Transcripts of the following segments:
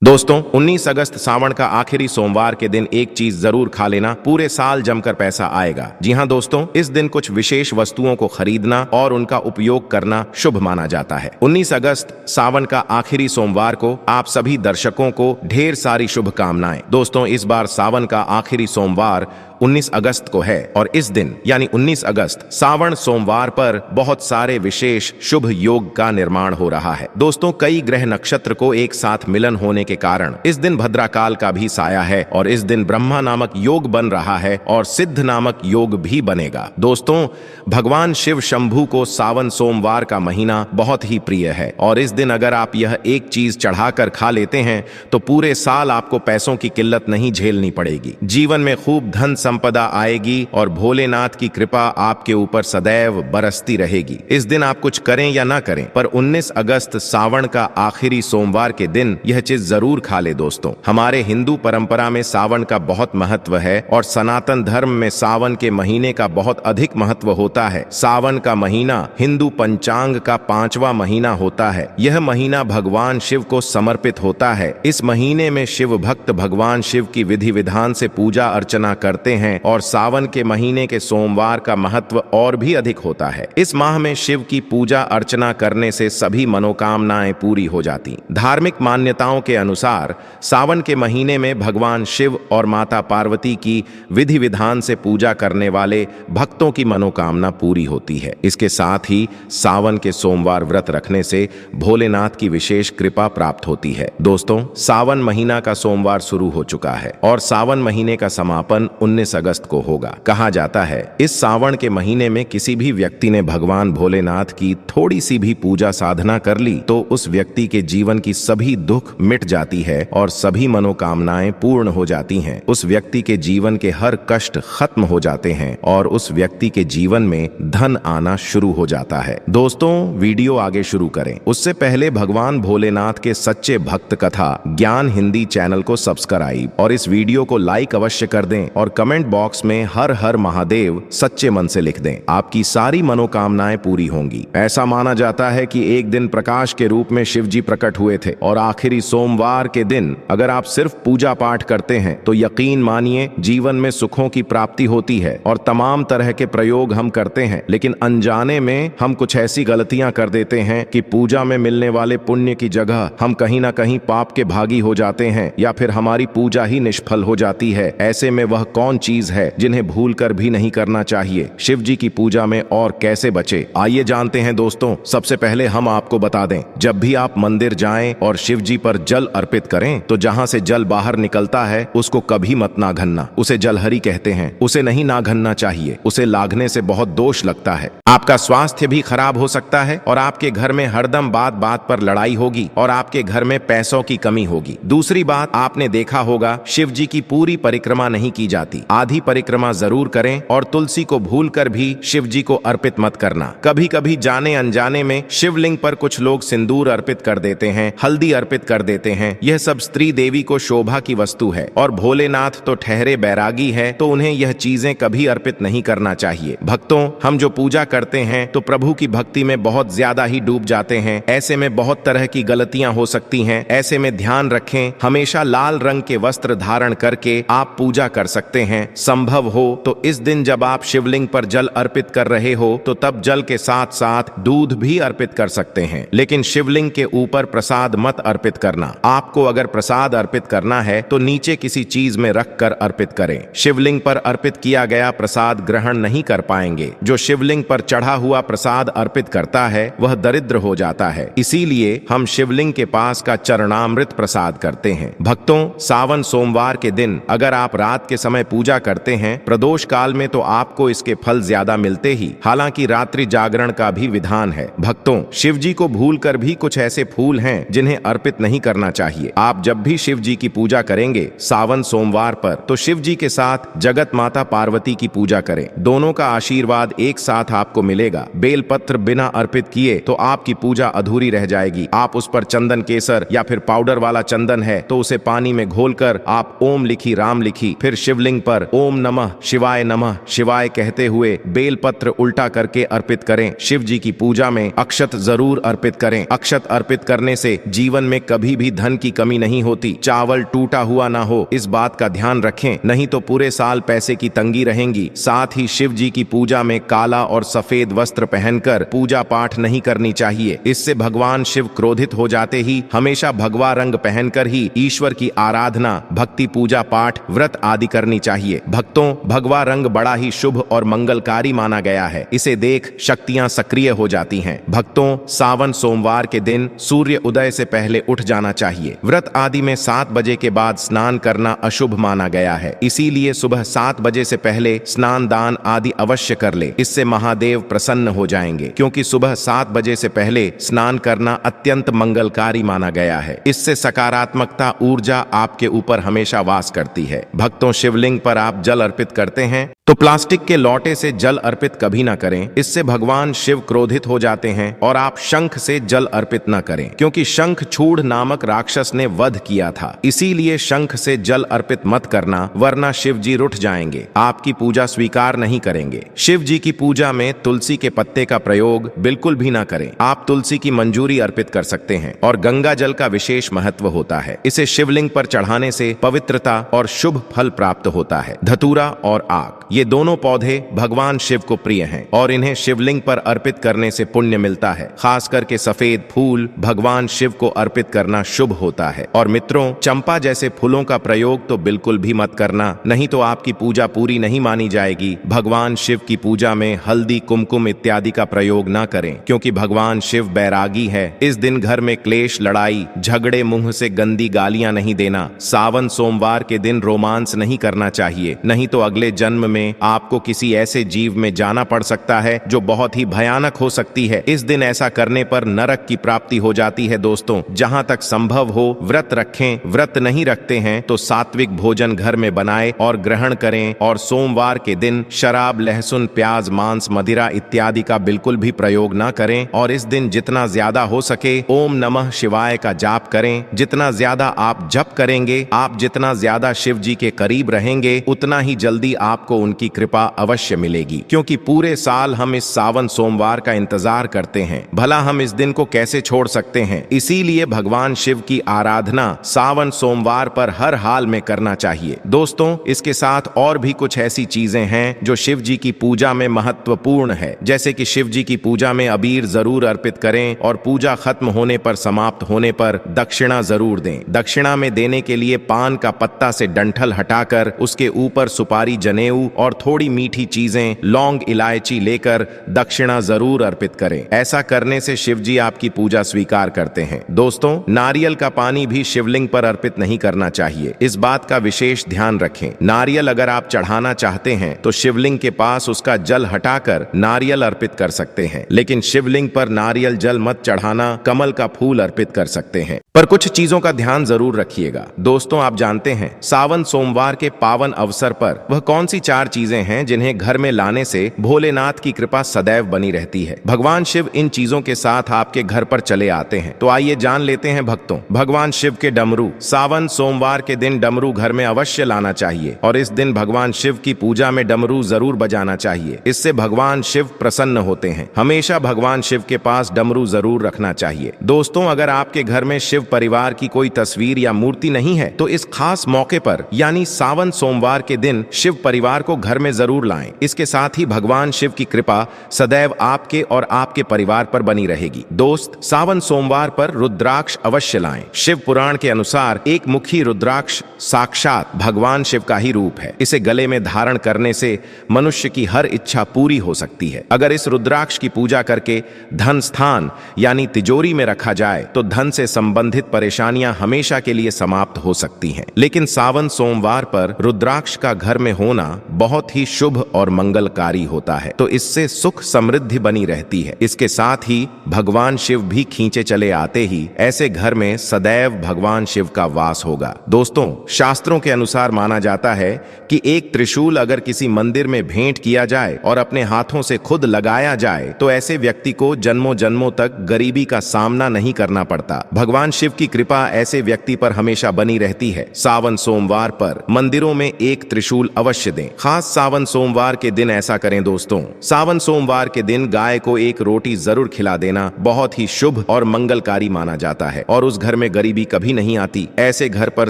दोस्तों 19 अगस्त सावन का आखिरी सोमवार के दिन एक चीज जरूर खा लेना, पूरे साल जमकर पैसा आएगा। जी हाँ दोस्तों, इस दिन कुछ विशेष वस्तुओं को खरीदना और उनका उपयोग करना शुभ माना जाता है। 19 अगस्त सावन का आखिरी सोमवार को आप सभी दर्शकों को ढेर सारी शुभकामनाएं। दोस्तों इस बार सावन का आखिरी सोमवार 19 अगस्त को है और इस दिन यानी 19 अगस्त सावन सोमवार पर बहुत सारे विशेष शुभ योग का निर्माण हो रहा है। दोस्तों कई ग्रह नक्षत्र को एक साथ मिलन होने के कारण इस दिन भद्राकाल का भी साया है और इस दिन ब्रह्मा नामक योग बन रहा है और सिद्ध नामक योग भी बनेगा। दोस्तों भगवान शिव शंभू को सावन सोमवार का महीना बहुत ही प्रिय है और इस दिन अगर आप यह एक चीज चढ़ाकर खा लेते हैं तो पूरे साल आपको पैसों की किल्लत नहीं झेलनी पड़ेगी। जीवन में खूब धन संपदा आएगी और भोलेनाथ की कृपा आपके ऊपर सदैव बरसती रहेगी। इस दिन आप कुछ करें या ना करें पर 19 अगस्त सावन का आखिरी सोमवार के दिन यह चीज जरूर खा ले। दोस्तों हमारे हिंदू परंपरा में सावन का बहुत महत्व है और सनातन धर्म में सावन के महीने का बहुत अधिक महत्व होता है। सावन का महीना हिंदू पंचांग का 5वां महीना होता है। यह महीना भगवान शिव को समर्पित होता है। इस महीने में शिव भक्त भगवान शिव की विधि विधान से पूजा अर्चना करते हैं और सावन के महीने के सोमवार का महत्व और भी अधिक होता है। इस माह में शिव की पूजा अर्चना करने से सभी मनोकामनाएं पूरी हो जाती। धार्मिक मान्यताओं के अनुसार सावन के महीने में भगवान शिव और माता पार्वती की विधि विधान से पूजा करने वाले भक्तों की मनोकामना पूरी होती है। इसके साथ ही सावन के सोमवार व्रत रखने से भोलेनाथ की विशेष कृपा प्राप्त होती है। दोस्तों सावन महीना का सोमवार शुरू हो चुका है और सावन महीने का समापन 19 अगस्त को होगा। कहा जाता है इस सावन के महीने में किसी भी व्यक्ति ने भगवान भोलेनाथ की थोड़ी सी भी पूजा साधना कर ली तो उस व्यक्ति के जीवन की सभी दुख मिट जाती है और सभी मनोकामनाएं पूर्ण हो जाती हैं। उस व्यक्ति के जीवन के हर कष्ट खत्म हो जाते हैं और उस व्यक्ति के जीवन में धन आना शुरू हो जाता है। दोस्तों वीडियो आगे शुरू करें उससे पहले भगवान भोलेनाथ के सच्चे भक्त कथा ज्ञान हिंदी चैनल को सब्सक्राइब और इस वीडियो को लाइक अवश्य कर दें और कमेंट बॉक्स में हर हर महादेव सच्चे मन से लिख दें। आपकी सारी मनोकामनाएं पूरी होंगी। ऐसा माना जाता है कि एक दिन प्रकाश के रूप में शिव जी प्रकट हुए थे और आखिरी सोमवार के दिन अगर आप सिर्फ पूजा पाठ करते हैं तो यकीन मानिए जीवन में सुखों की प्राप्ति होती है। और तमाम तरह के प्रयोग हम करते हैं लेकिन अनजाने में हम कुछ ऐसी गलतियां कर देते हैं कि पूजा में मिलने वाले पुण्य की जगह हम कहीं ना कहीं पाप के भागी हो जाते हैं या फिर हमारी पूजा ही निष्फल हो जाती है। ऐसे में वह कौन चीज है जिन्हें भूलकर भी नहीं करना चाहिए शिव जी की पूजा में और कैसे बचे, आइए जानते हैं। दोस्तों सबसे पहले हम आपको बता दें जब भी आप मंदिर जाएं और शिव जी पर जल अर्पित करें तो जहां से जल बाहर निकलता है उसको कभी मत ना घन्ना। उसे जलहरी कहते हैं। उसे नहीं ना घन्ना चाहिए। उसे लागने से बहुत दोष लगता है। आपका स्वास्थ्य भी खराब हो सकता है और आपके घर में हरदम बात बात पर लड़ाई होगी और आपके घर में पैसों की कमी होगी। दूसरी बात आपने देखा होगा शिव जी की पूरी परिक्रमा नहीं की जाती। आधी परिक्रमा जरूर करें और तुलसी को भूलकर भी शिव जी को अर्पित मत करना। कभी कभी जाने अनजाने में शिवलिंग पर कुछ लोग सिंदूर अर्पित कर देते हैं, हल्दी अर्पित कर देते हैं। यह सब स्त्री देवी को शोभा की वस्तु है और भोलेनाथ तो ठहरे बैरागी है तो उन्हें यह चीजें कभी अर्पित नहीं करना चाहिए। भक्तों हम जो पूजा करते हैं तो प्रभु की भक्ति में बहुत ज्यादा ही डूब जाते हैं। ऐसे में बहुत तरह की गलतियां हो सकती हैं। ऐसे में ध्यान रखें हमेशा लाल रंग के वस्त्र धारण करके आप पूजा कर सकते हैं। संभव हो तो इस दिन जब आप शिवलिंग पर जल अर्पित कर रहे हो तो तब जल के साथ साथ दूध भी अर्पित कर सकते हैं। लेकिन शिवलिंग के ऊपर प्रसाद मत अर्पित करना। आपको अगर प्रसाद अर्पित करना है तो नीचे किसी चीज में रख कर अर्पित करें। शिवलिंग पर अर्पित किया गया प्रसाद ग्रहण नहीं कर पाएंगे। जो शिवलिंग पर चढ़ा हुआ प्रसाद अर्पित करता है वह दरिद्र हो जाता है। इसीलिए हम शिवलिंग के पास का चरणामृत प्रसाद करते हैं। भक्तों सावन सोमवार के दिन अगर आप रात के समय पूजा करते हैं प्रदोष काल में तो आपको इसके फल ज्यादा मिलते ही। हालांकि रात्रि जागरण का भी विधान है। भक्तों शिव जी को भूलकर भी कुछ ऐसे फूल हैं जिन्हें अर्पित नहीं करना चाहिए। आप जब भी शिव जी की पूजा करेंगे सावन सोमवार पर तो शिव जी के साथ जगत माता पार्वती की पूजा करें। दोनों का आशीर्वाद एक साथ आपको मिलेगा। बेलपत्र बिना अर्पित किए तो आपकी पूजा अधूरी रह जाएगी। आप उस पर चंदन केसर या फिर पाउडर वाला चंदन है तो उसे पानी में घोलकर आप ओम लिखी राम लिखी फिर शिवलिंग पर पर ओम नमः शिवाय कहते हुए बेलपत्र उल्टा करके अर्पित करें। शिव जी की पूजा में अक्षत जरूर अर्पित करें। अक्षत अर्पित करने से जीवन में कभी भी धन की कमी नहीं होती। चावल टूटा हुआ ना हो, इस बात का ध्यान रखें, नहीं तो पूरे साल पैसे की तंगी रहेंगी। साथ ही शिव जी की पूजा में काला और सफेद वस्त्र पहनकर पूजा पाठ नहीं करनी चाहिए। इससे भगवान शिव क्रोधित हो जाते ही हमेशा भगवा रंग पहनकर ही ईश्वर की आराधना, भक्ति, पूजा पाठ, व्रत आदि करनी चाहिए। भक्तों, भगवा रंग बड़ा ही शुभ और मंगलकारी माना गया है। इसे देख शक्तियां सक्रिय हो जाती हैं। भक्तों, सावन सोमवार के दिन सूर्य उदय से पहले उठ जाना चाहिए। व्रत आदि में 7 बजे के बाद स्नान करना अशुभ माना गया है, इसीलिए सुबह 7 बजे से पहले स्नान दान आदि अवश्य कर ले। इससे महादेव प्रसन्न हो जाएंगे, क्योंकि सुबह 7 बजे से पहले स्नान करना अत्यंत मंगलकारी माना गया है। इससे सकारात्मकता, ऊर्जा आपके ऊपर हमेशा वास करती है। भक्तों, शिवलिंग पर आप जल अर्पित करते हैं तो प्लास्टिक के लोटे से जल अर्पित कभी ना करें। इससे भगवान शिव क्रोधित हो जाते हैं। और आप शंख से जल अर्पित न करें, क्योंकि शंखचूड़ नामक राक्षस ने वध किया था। इसीलिए शंख से जल अर्पित मत करना, वरना शिव जी रुठ जाएंगे, आपकी पूजा स्वीकार नहीं करेंगे। शिव जी की पूजा में तुलसी के पत्ते का प्रयोग बिल्कुल भी ना करें। आप तुलसी की मंजूरी अर्पित कर सकते हैं। और गंगा जल का विशेष महत्व होता है। इसे शिवलिंग पर चढ़ाने से पवित्रता और शुभ फल प्राप्त होता है। धतूरा और आक, ये दोनों पौधे भगवान शिव को प्रिय हैं और इन्हें शिवलिंग पर अर्पित करने से पुण्य मिलता है। खास करके सफेद फूल भगवान शिव को अर्पित करना शुभ होता है। और मित्रों, चंपा जैसे फूलों का प्रयोग तो बिल्कुल भी मत करना, नहीं तो आपकी पूजा पूरी नहीं मानी जाएगी। भगवान शिव की पूजा में हल्दी, कुमकुम इत्यादि का प्रयोग न करें, क्योंकि भगवान शिव बैरागी है। इस दिन घर में क्लेश, लड़ाई झगड़े, मुंह से गंदी गालियां नहीं देना। सावन सोमवार के दिन रोमांस नहीं करना चाहिए, नहीं तो अगले जन्म में आपको किसी ऐसे जीव में जाना पड़ सकता है जो बहुत ही भयानक हो सकती है। इस दिन ऐसा करने पर नरक की प्राप्ति हो जाती है। दोस्तों, जहां तक संभव हो व्रत रखें। व्रत नहीं रखते हैं तो सात्विक भोजन घर में बनाएं और ग्रहण करें। और सोमवार के दिन शराब, लहसुन, प्याज, मांस, मदिरा इत्यादि का बिल्कुल भी प्रयोग ना करें। और इस दिन जितना ज्यादा हो सके ओम नमः शिवाय का जाप करें। जितना ज्यादा आप जप करेंगे, आप जितना ज्यादा शिव जी के करीब रहेंगे, उतना ही जल्दी आपको उनकी कृपा अवश्य मिलेगी। क्योंकि पूरे साल हम इस सावन सोमवार का इंतजार करते हैं, भला हम इस दिन को कैसे छोड़ सकते हैं। इसीलिए भगवान शिव की आराधना सावन सोमवार पर हर हाल में करना चाहिए। दोस्तों, इसके साथ और भी कुछ ऐसी चीजें हैं जो शिव जी की पूजा में महत्वपूर्ण है। जैसे कि शिव जी की पूजा में अबीर जरूर अर्पित करें और पूजा खत्म होने पर, समाप्त होने पर दक्षिणा जरूर दें। दक्षिणा में देने के लिए पान का पत्ता से डंठल हटाकर उसके ऊपर सुपारी, जनेऊ और थोड़ी मीठी चीजें, लौंग, इलायची लेकर दक्षिणा जरूर अर्पित करें। ऐसा करने से शिव जी आपकी पूजा स्वीकार करते हैं। दोस्तों, नारियल का पानी भी शिवलिंग पर अर्पित नहीं करना चाहिए। इस बात का विशेष ध्यान रखें। नारियल अगर आप चढ़ाना चाहते हैं तो शिवलिंग के पास उसका जल हटाकर नारियल अर्पित कर सकते हैं, लेकिन शिवलिंग पर नारियल जल मत चढ़ाना, कमल का फूल अर्पित कर सकते हैं। पर कुछ चीजों का ध्यान जरूर रखिएगा। दोस्तों, आप जानते हैं सावन सोमवार के पावन अवसर पर वह कौन सी 4 चीजें हैं जिन्हें घर में लाने से भोलेनाथ की कृपा सदैव बनी रहती है। भगवान शिव इन चीजों के साथ आपके घर पर चले आते हैं। तो आइए जान लेते हैं भक्तों। भगवान शिव के डमरू। सावन सोमवार के दिन डमरू घर में अवश्य लाना चाहिए और इस दिन भगवान शिव की पूजा में डमरू जरूर बजाना चाहिए। इससे भगवान शिव प्रसन्न होते हैं। हमेशा भगवान शिव के पास डमरू जरूर रखना चाहिए। दोस्तों, अगर आपके घर में शिव परिवार की कोई तस्वीर या मूर्ति नहीं है तो इस खास मौके पर यानी सावन सोमवार के दिन शिव परिवार को घर में जरूर लाएं। इसके साथ ही भगवान शिव की कृपा सदैव आपके और आपके परिवार पर बनी रहेगी। दोस्त, सावन सोमवार पर रुद्राक्ष अवश्य लाएं। शिव पुराण के अनुसार एक मुखी रुद्राक्ष साक्षात भगवान शिव का ही रूप है। इसे गले में धारण करने से मनुष्य की हर इच्छा पूरी हो सकती है। अगर इस रुद्राक्ष की पूजा करके धन स्थान यानी तिजोरी में रखा जाए तो धन से संबंधित परेशानियां हमेशा के लिए समाप्त हो सकती हैं। लेकिन सावन सोमवार पर रुद्राक्ष का घर में होना बहुत ही शुभ और मंगलकारी होता है, तो इससे सुख समृद्धि बनी रहती है। इसके साथ ही भगवान शिव भी खींचे चले आते ही ऐसे घर में सदैव भगवान शिव का वास होगा। दोस्तों, शास्त्रों के अनुसार माना जाता है कि एक त्रिशूल अगर किसी मंदिर में भेंट किया जाए और अपने हाथों से खुद लगाया जाए तो ऐसे व्यक्ति को जन्मों जन्मों तक गरीबी का सामना नहीं करना पड़ता। भगवान शिव की कृपा ऐसे व्यक्ति पर हमेशा बनी रहती है। सावन सोमवार पर मंदिरों में एक त्रिशूल अवश्य दें। खास सावन सोमवार के दिन ऐसा करें दोस्तों। सावन सोमवार के दिन गाय को एक रोटी जरूर खिला देना बहुत ही शुभ और मंगलकारी माना जाता है और उस घर में गरीबी कभी नहीं आती। ऐसे घर पर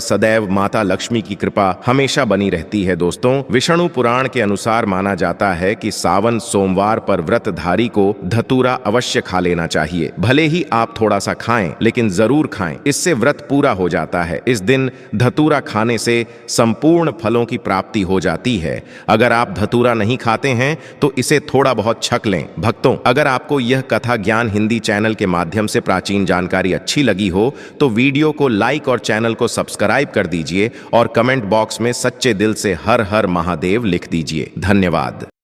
सदैव माता लक्ष्मी की कृपा हमेशा बनी रहती है दोस्तों। विष्णु पुराण के अनुसार माना जाता है कि सावन सोमवार पर व्रतधारी को धतूरा अवश्य खा लेना चाहिए। भले ही आप थोड़ा सा खाएं, लेकिन जरूर खाएं, इससे व्रत पूरा हो जाता है। इस दिन धतूरा खाने से संपूर्ण फलों की प्राप्ति हो जाती है। अगर आप धतूरा नहीं खाते हैं तो इसे थोड़ा बहुत छक लें। भक्तों, अगर आपको यह कथा ज्ञान हिंदी चैनल के माध्यम से प्राचीन जानकारी अच्छी लगी हो तो वीडियो को लाइक और चैनल को सब्सक्राइब कर दीजिए और कमेंट बॉक्स में सच्चे दिल से हर हर महादेव लिख दीजिए। धन्यवाद।